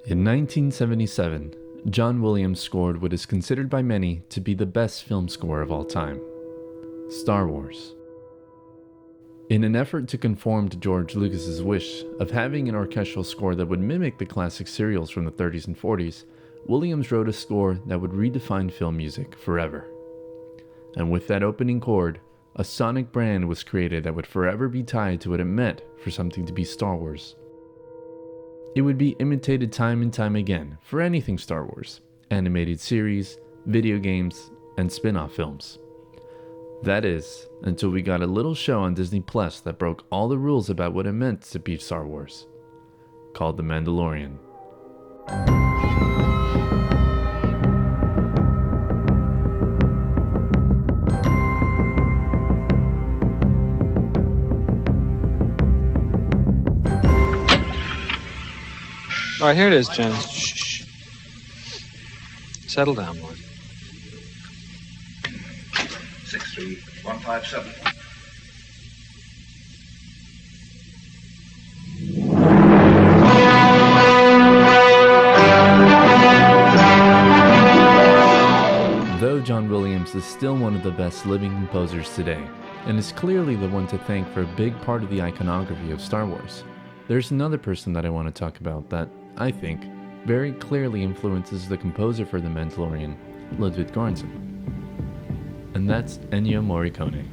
In 1977, John Williams scored what is considered by many to be the best film score of all time, Star Wars. In an effort to conform to George Lucas's wish of having an orchestral score that would mimic the classic serials from the 30s and 40s, Williams wrote a score that would redefine film music forever. And with that opening chord, a sonic brand was created that would forever be tied to what it meant for something to be Star Wars. It would be imitated time and time again for anything Star Wars, animated series, video games, and spin-off films. That is, until we got a little show on Disney Plus that broke all the rules about what it meant to be Star Wars, called The Mandalorian. All right, here it is, Jen. Shh. Settle down, boy. 63157. Though John Williams is still one of the best living composers today, and is clearly the one to thank for a big part of the iconography of Star Wars, there's another person that I want to talk about that, I think, very clearly influences the composer for The Mandalorian, Ludwig Göransson. And that's Ennio Morricone.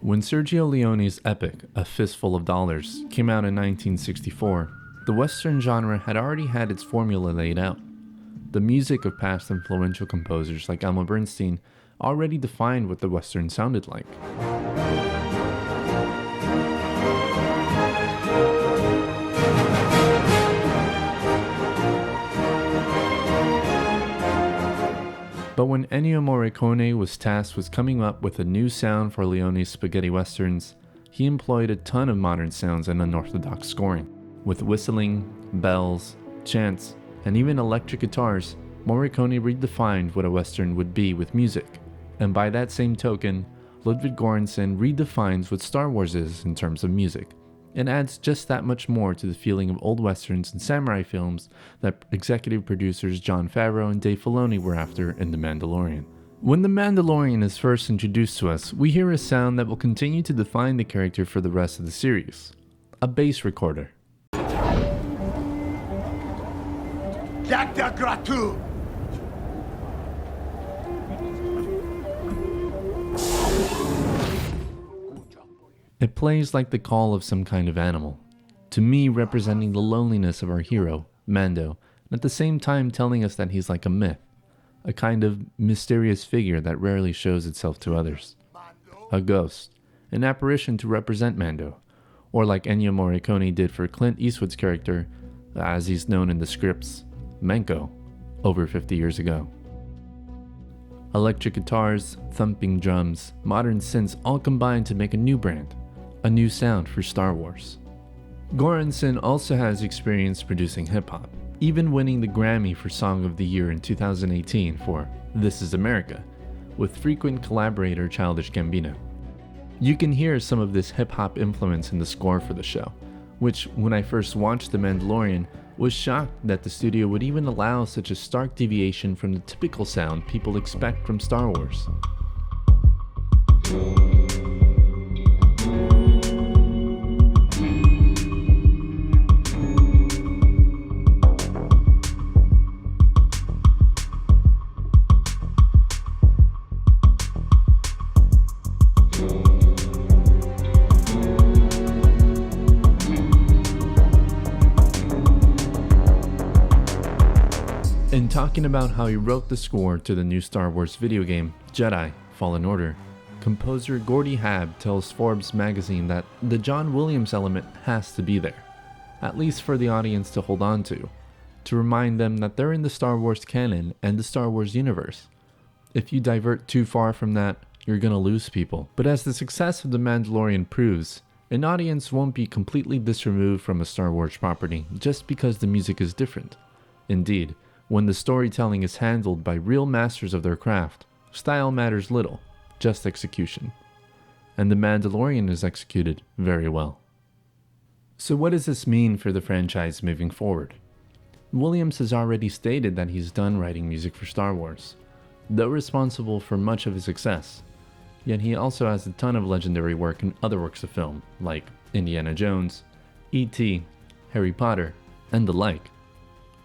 When Sergio Leone's epic, A Fistful of Dollars, came out in 1964, the Western genre had already had its formula laid out. The music of past influential composers like Elmer Bernstein already defined what the Western sounded like. But when Ennio Morricone was tasked with coming up with a new sound for Leone's spaghetti westerns, he employed a ton of modern sounds and unorthodox scoring. With whistling, bells, chants, and even electric guitars, Morricone redefined what a western would be with music. And by that same token, Ludwig Göransson redefines what Star Wars is in terms of music, and adds just that much more to the feeling of old westerns and samurai films that executive producers Jon Favreau and Dave Filoni were after in The Mandalorian. When The Mandalorian is first introduced to us, we hear a sound that will continue to define the character for the rest of the series: a bass recorder. It plays like the call of some kind of animal, to me representing the loneliness of our hero, Mando, and at the same time telling us that he's like a myth, a kind of mysterious figure that rarely shows itself to others. A ghost, an apparition to represent Mando, or like Ennio Morricone did for Clint Eastwood's character, as he's known in the scripts, Menko, over 50 years ago. Electric guitars, thumping drums, modern synths all combine to make a new brand, a new sound for Star Wars. Göransson also has experience producing hip-hop, even winning the Grammy for Song of the Year in 2018 for This Is America, with frequent collaborator Childish Gambino. You can hear some of this hip-hop influence in the score for the show, which, when I first watched The Mandalorian, was shocked that the studio would even allow such a stark deviation from the typical sound people expect from Star Wars. In talking about how he wrote the score to the new Star Wars video game, Jedi: Fallen Order, composer Gordy Habb tells Forbes magazine that the John Williams element has to be there, at least for the audience to hold on to remind them that they're in the Star Wars canon and the Star Wars universe. If you divert too far from that, you're gonna lose people. But as the success of The Mandalorian proves, An audience won't be completely disremoved from a Star Wars property just because the music is different. Indeed, when the storytelling is handled by real masters of their craft, style matters little, just execution. And The Mandalorian is executed very well. So what does this mean for the franchise moving forward? Williams has already stated that he's done writing music for Star Wars, though responsible for much of his success. Yet he also has a ton of legendary work in other works of film, like Indiana Jones, E.T., Harry Potter, and the like.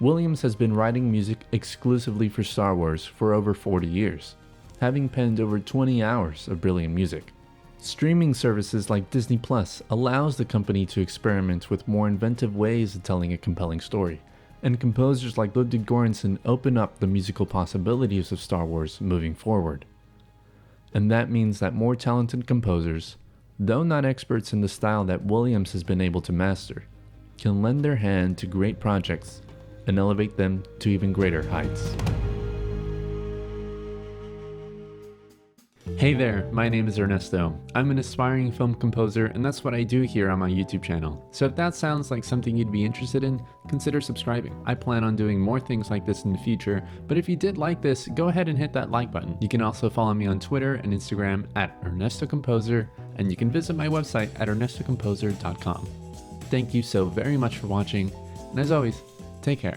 Williams has been writing music exclusively for Star Wars for over 40 years, having penned over 20 hours of brilliant music. Streaming services like Disney Plus allows the company to experiment with more inventive ways of telling a compelling story, and composers like Ludwig Göransson open up the musical possibilities of Star Wars moving forward. And that means that more talented composers, though not experts in the style that Williams has been able to master, can lend their hand to great projects and elevate them to even greater heights. Hey there, my name is Ernesto. I'm an aspiring film composer, and that's what I do here on my YouTube channel. So if that sounds like something you'd be interested in, consider subscribing. I plan on doing more things like this in the future, but if you did like this, go ahead and hit that like button. You can also follow me on Twitter and Instagram at Ernesto Composer, and you can visit my website at ernestocomposer.com. Thank you so very much for watching, and as always, take care.